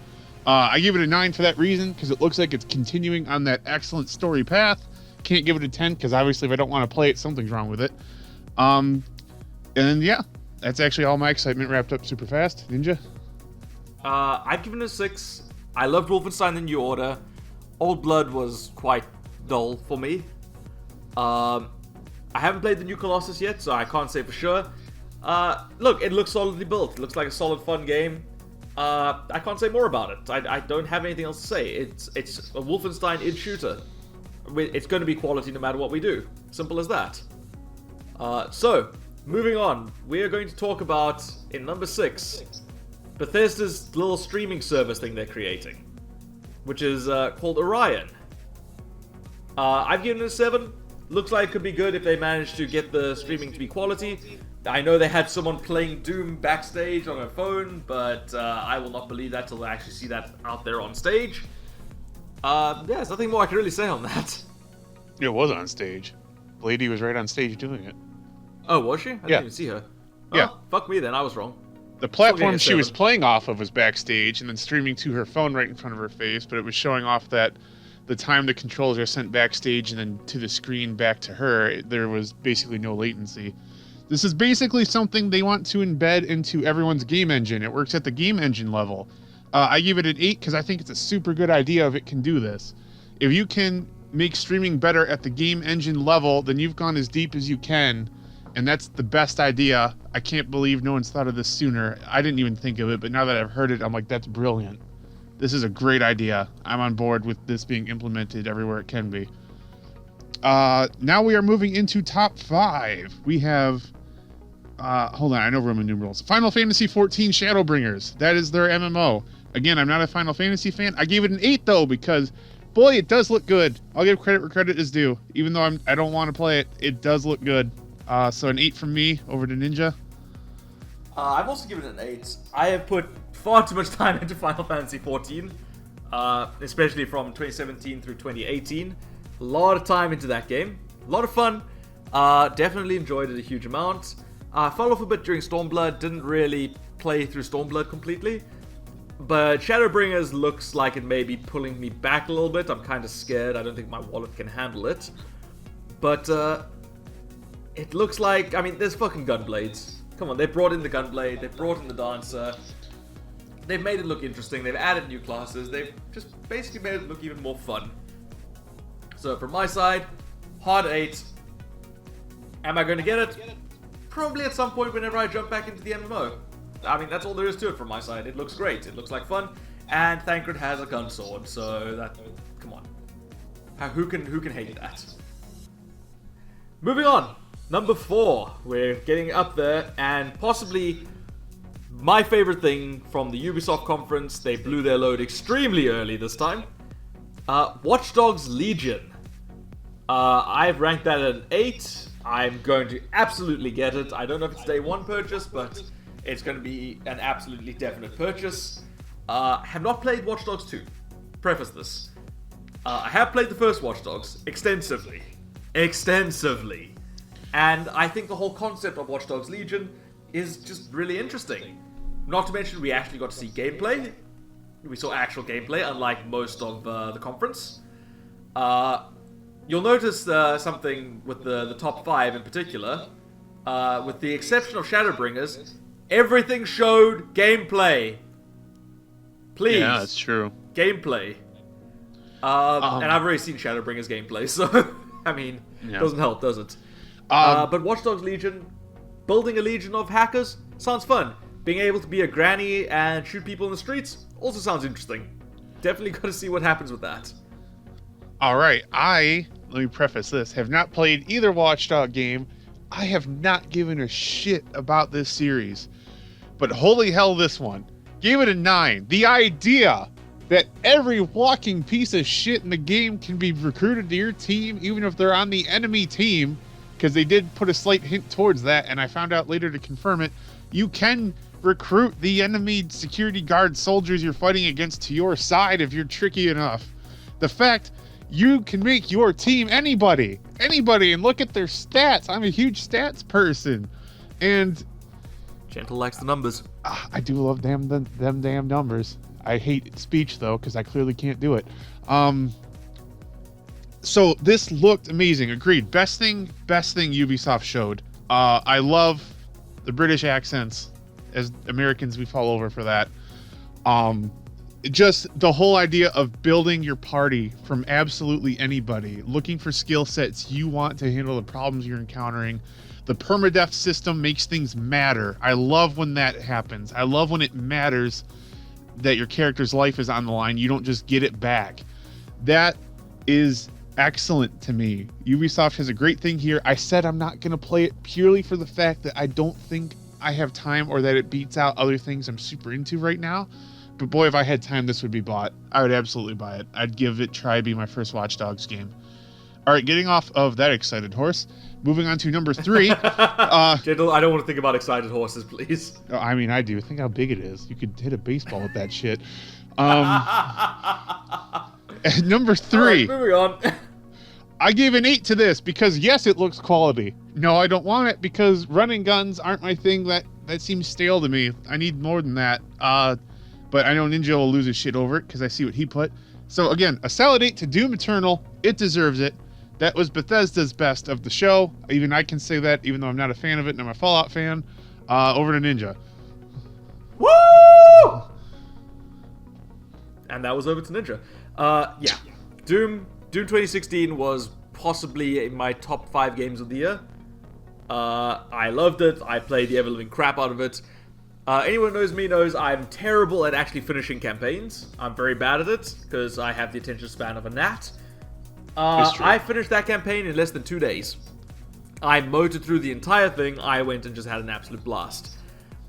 I give it a 9 for that reason, because it looks like it's continuing on that excellent story path. Can't give it a 10, because obviously if I don't want to play it, something's wrong with it. And yeah, that's actually all my excitement wrapped up super fast. Ninja? I've given it a 6. I loved Wolfenstein: The New Order. Old Blood was quite dull for me. I haven't played the new Colossus yet, so I can't say for sure. Look, it looks solidly built. It looks like a solid, fun game. I can't say more about it. I don't have anything else to say. It's a Wolfenstein id shooter. It's going to be quality no matter what we do. Simple as that. So, moving on. We are going to talk about, in number 6, Bethesda's little streaming service thing they're creating, which is called Orion. I've given it a 7. Looks like it could be good if they manage to get the streaming to be quality. I know they had someone playing Doom backstage on a phone, but I will not believe that till I actually see that out there on stage. There's nothing more I can really say on that. It was on stage. The lady was right on stage doing it. Oh, was she? I didn't even see her. Oh, yeah. Fuck me then, I was wrong. The platform she was playing off of was backstage and then streaming to her phone right in front of her face, but it was showing off that the time the controls are sent backstage and then to the screen back to her, there was basically no latency. This is basically something they want to embed into everyone's game engine. It works at the game engine level. I give it an 8 because I think it's a super good idea if it can do this. If you can make streaming better at the game engine level, then you've gone as deep as you can, and that's the best idea. I can't believe no one's thought of this sooner. I didn't even think of it, but now that I've heard it, I'm like, that's brilliant. This is a great idea. I'm on board with this being implemented everywhere it can be. Now we are moving into top 5. We have, hold on, I know Roman numerals. Final Fantasy XIV Shadowbringers. That is their MMO. Again, I'm not a Final Fantasy fan. I gave it an 8 though because, boy, it does look good. I'll give credit where credit is due. Even though I don't want to play it, it does look good. So an 8 from me over to Ninja. I've also given it an 8. I have put far too much time into Final Fantasy XIV, especially from 2017 through 2018. A lot of time into that game. A lot of fun. Definitely enjoyed it a huge amount. Fell off a bit during Stormblood. Didn't really play through Stormblood completely. But Shadowbringers looks like it may be pulling me back a little bit. I'm kind of scared. I don't think my wallet can handle it. But it looks like... I mean, there's fucking Gunblades. Come on, they brought in the Gunblade. They brought in the Dancer. They've made it look interesting. They've added new classes. They've just basically made it look even more fun. So from my side, hard 8. Am I going to get it? Probably at some point whenever I jump back into the MMO. I mean, that's all there is to it from my side. It looks great. It looks like fun. And Thancred has a gun sword, so that... Come on. Who can hate that? Moving on. Number 4. We're getting up there, and possibly my favorite thing from the Ubisoft conference. They blew their load extremely early this time. Watch Dogs Legion. I've ranked that at an 8. I'm going to absolutely get it. I don't know if it's day 1 purchase, but it's going to be an absolutely definite purchase. Have not played Watch Dogs 2. Preface this. I have played the first Watch Dogs extensively. And I think the whole concept of Watch Dogs Legion is just really interesting. Not to mention we actually got to see gameplay. We saw actual gameplay, unlike most of the conference. You'll notice something with the top 5 in particular. With the exception of Shadowbringers, everything showed gameplay. Please. Yeah, that's true. Gameplay. And I've already seen Shadowbringers gameplay, so, I mean, yeah. Doesn't help, does it? But Watch Dogs Legion, building a legion of hackers, sounds fun. Being able to be a granny and shoot people in the streets also sounds interesting. Definitely got to see what happens with that. Alright, let me preface this, have not played either Watchdog game. I have not given a shit about this series. But holy hell, this one. Gave it a 9. The idea that every walking piece of shit in the game can be recruited to your team, even if they're on the enemy team, because they did put a slight hint towards that, and I found out later to confirm it, you can recruit the enemy security guard soldiers you're fighting against to your side if you're tricky enough. The fact you can make your team anybody, and look at their stats. I'm a huge stats person, and Gentle likes the numbers. I do love them damn numbers. I hate speech though, because I clearly can't do it. So this looked amazing. Agreed. Best thing Ubisoft showed. I love the British accents. As Americans, we fall over for that. Just the whole idea of building your party from absolutely anybody, looking for skill sets you want to handle the problems you're encountering. The permadeath system makes things matter. I love when that happens. I love when it matters that your character's life is on the line. You don't just get it back. That is excellent to me. Ubisoft has a great thing here. I said I'm not going to play it purely for the fact that I don't think I have time or that it beats out other things I'm super into right now. But boy, if I had time, this would be bought. I would absolutely buy it. I'd give it try be my first Watch Dogs game. All right, getting off of that excited horse, moving on to number 3. Gentle, I don't want to think about excited horses, please. I mean, I do. Think how big it is. You could hit a baseball with that shit. Number 3. Right, moving on. I gave an 8 to this because, yes, it looks quality. No, I don't want it because running guns aren't my thing. That seems stale to me. I need more than that. But I know Ninja will lose his shit over it because I see what he put. So, again, a solid 8 to Doom Eternal. It deserves it. That was Bethesda's best of the show. Even I can say that, even though I'm not a fan of it and I'm a Fallout fan. Over to Ninja. Woo! And that was over to Ninja. Yeah. Doom 2016 was possibly in my top 5 games of the year. I loved it. I played the ever-living crap out of it. Anyone who knows me knows I'm terrible at actually finishing campaigns. I'm very bad at it, because I have the attention span of a gnat. I finished that campaign in less than 2 days. I motored through the entire thing. I went and just had an absolute blast.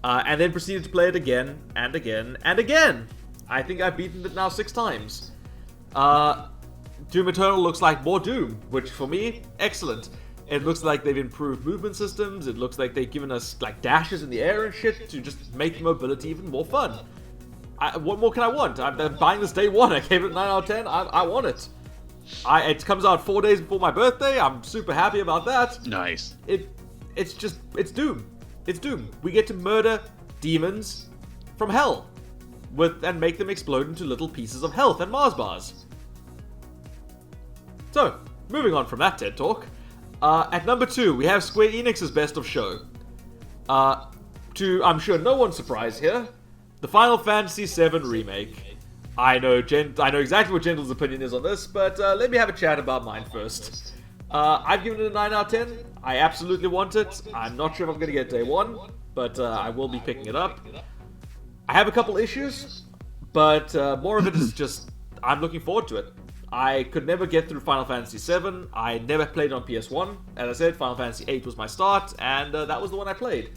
And then proceeded to play it again, and again, and again. I think I've beaten it now 6 times. Doom Eternal looks like more Doom, which for me, excellent. It looks like they've improved movement systems. It looks like they've given us like dashes in the air and shit to just make mobility even more fun. What more can I want? I'm buying this day one. I gave it 9 out of 10. I want it. It comes out 4 days before my birthday. I'm super happy about that. Nice. It's Doom. It's Doom. We get to murder demons from hell and make them explode into little pieces of health and Mars bars. So, moving on from that TED Talk. At number 2, we have Square Enix's Best of Show. To, I'm sure no one's surprised here, the Final Fantasy VII Remake. I know exactly what Gentle's opinion is on this, but let me have a chat about mine first. I've given it a 9 out of 10. I absolutely want it. I'm not sure if I'm going to get day one, but I will be picking it up. I have a couple issues, but more of it is just, I'm looking forward to it. I could never get through Final Fantasy VII. I never played on PS1. As I said, Final Fantasy VIII was my start, and that was the one I played.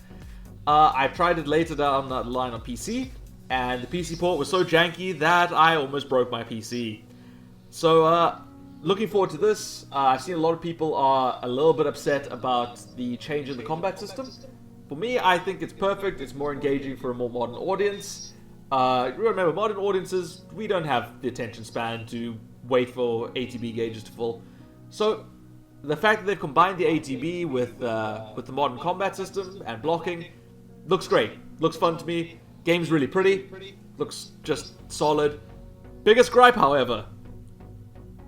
I tried it later down the line on PC, and the PC port was so janky that I almost broke my PC. So, looking forward to this. I've seen a lot of people are a little bit upset about the change in the combat system. For me, I think it's perfect. It's more engaging for a more modern audience. Remember, modern audiences, we don't have the attention span to wait for ATB gauges to full. So, the fact that they've combined the ATB with the modern combat system and blocking looks great. Looks fun to me. Game's really pretty. Looks just solid. Biggest gripe, however.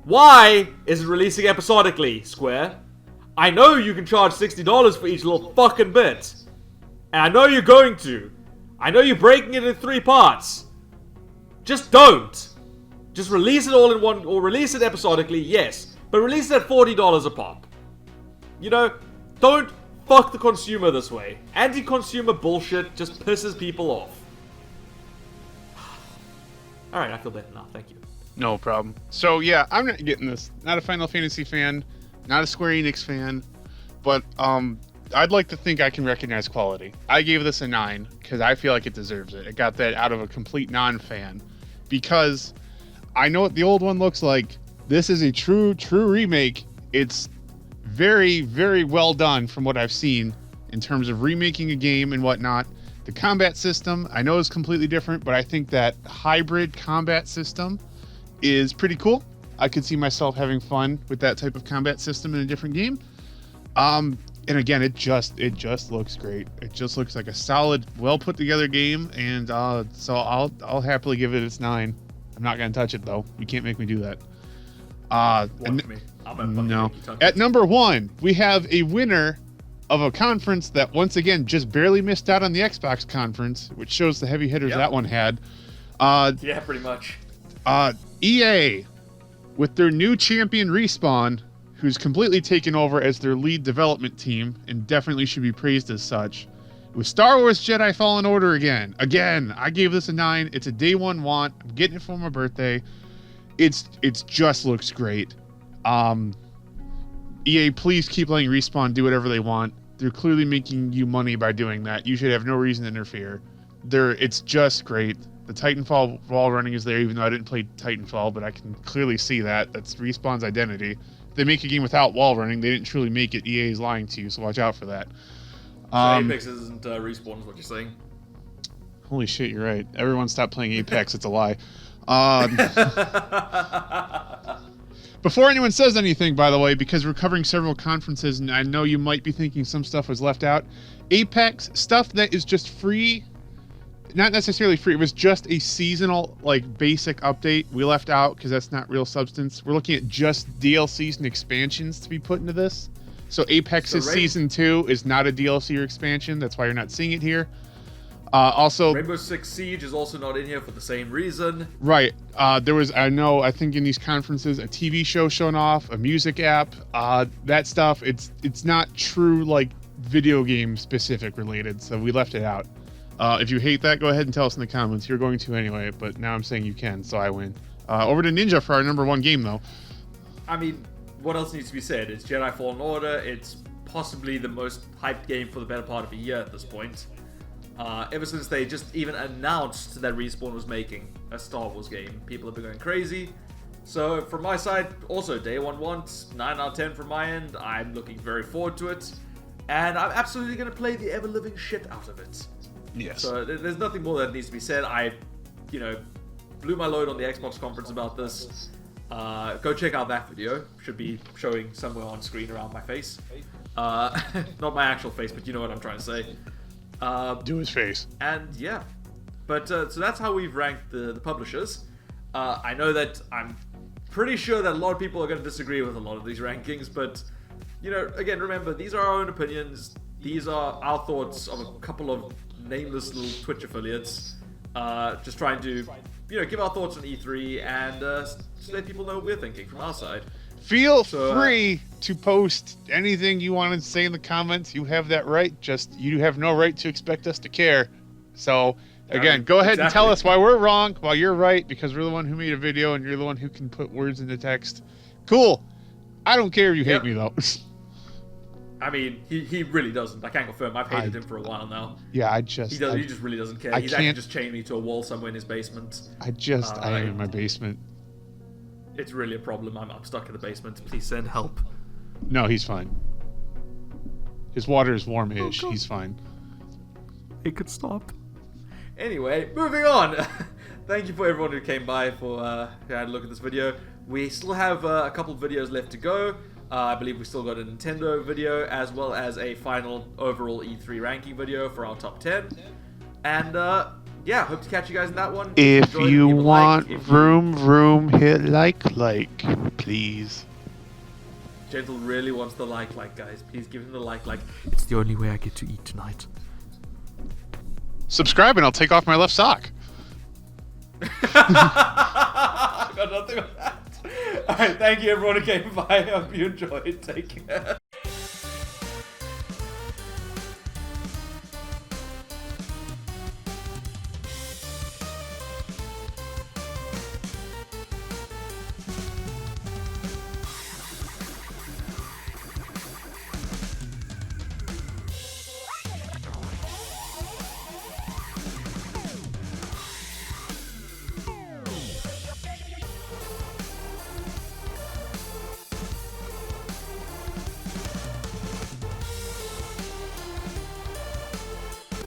Why is it releasing episodically, Square? I know you can charge $60 for each little fucking bit. And I know you're going to. I know you're breaking it in 3 parts. Just don't. Just release it all in one, or release it episodically, yes. But release it at $40 a pop. You know, don't fuck the consumer this way. Anti-consumer bullshit just pisses people off. Alright, I feel better now, thank you. No problem. So yeah, I'm not getting this. Not a Final Fantasy fan, not a Square Enix fan, but I'd like to think I can recognize quality. I gave this a 9 because I feel like it deserves it. I got that out of a complete non-fan because I know what the old one looks like. This is a true remake. It's very, very well done from what I've seen in terms of remaking a game and whatnot. The combat system, I know is completely different, but I think that hybrid combat system is pretty cool. I could see myself having fun with that type of combat system in a different game. And again, it just looks great. It just looks like a solid, well put together game, and so I'll happily give it its 9. I'm not gonna touch it though. You can't make me do that. No. At number 1, we have a winner of a conference that once again just barely missed out on the Xbox conference, which shows the heavy hitters that one had. Yeah, pretty much. EA, with their new champion Respawn, who's completely taken over as their lead development team and definitely should be praised as such. With Star Wars Jedi Fallen Order again, I gave this a 9. It's a day one want. I'm getting it for my birthday. It's just looks great. EA, please keep letting Respawn do whatever they want. They're clearly making you money by doing that. You should have no reason to interfere. It's just great. The Titanfall wall running is there, even though I didn't play Titanfall, but I can clearly see that. That's Respawn's identity. If they make a game without wall running, they didn't truly make it. EA is lying to you, so watch out for that. So Apex isn't Respawn, is what you're saying? Holy shit, you're right. Everyone stop playing Apex. It's a lie. Before anyone says anything, by the way, because we're covering several conferences, and I know you might be thinking some stuff was left out, Apex, stuff that is just free, not necessarily free, it was just a seasonal, like, basic update we left out because that's not real substance. We're looking at just DLCs and expansions to be put into this. So Apex's Season 2 is not a DLC or expansion. That's why you're not seeing it here. Also, Rainbow Six Siege is also not in here for the same reason. Right. There was, I think in these conferences, a TV show shown off, a music app, that stuff. It's not true, like, video game specific related, so we left it out. If you hate that, go ahead and tell us in the comments. You're going to anyway, but now I'm saying you can, so I win. Over to Ninja for our number 1 game, though. I mean, what else needs to be said? It's Jedi Fallen Order. It's possibly the most hyped game for the better part of a year at this point. Ever since they just even announced that Respawn was making a Star Wars game, people have been going crazy. So from my side, also day one want, 9 out of 10 from my end. I'm looking very forward to it, and I'm absolutely going to play the ever-living shit out of it. Yes. So there's nothing more that needs to be said. I, blew my load on the Xbox conference about this. Go check out that video. Should be showing somewhere on screen around my face. Not my actual face, but you know what I'm trying to say. Do his face. And yeah. But so that's how we've ranked the publishers. I know that I'm pretty sure that a lot of people are going to disagree with a lot of these rankings, but, again, remember, these are our own opinions. These are our thoughts of a couple of nameless little Twitch affiliates. Just trying to, give our thoughts on E3 and just let people know what we're thinking from our side. Feel free to post anything you want to say in the comments. You have that right. Just you have no right to expect us to care. So again, go ahead and tell us why we're wrong, while you're right, because we're the one who made a video and you're the one who can put words into text. Cool. I don't care if you hate me though. I mean, he really doesn't. I can't confirm. I've hated him for a while now. Yeah, he just really doesn't care. He's actually just chained me to a wall somewhere in his basement. I am in my basement. It's really a problem. I'm stuck in the basement. Please send help. No, he's fine. His water is warm-ish. He's fine. It could stop. Anyway, moving on. Thank you for everyone who came by for had a look at this video. We still have a couple of videos left to go. I believe we still got a Nintendo video as well as a final overall E3 ranking video for our top 10. And yeah, hope to catch you guys in that one. If you want vroom, hit like, please. Gentle really wants the like, guys. Please give him the like. It's the only way I get to eat tonight. Subscribe and I'll take off my left sock. I got nothing on that. Alright, thank you everyone who came by. I hope you enjoyed. Take care.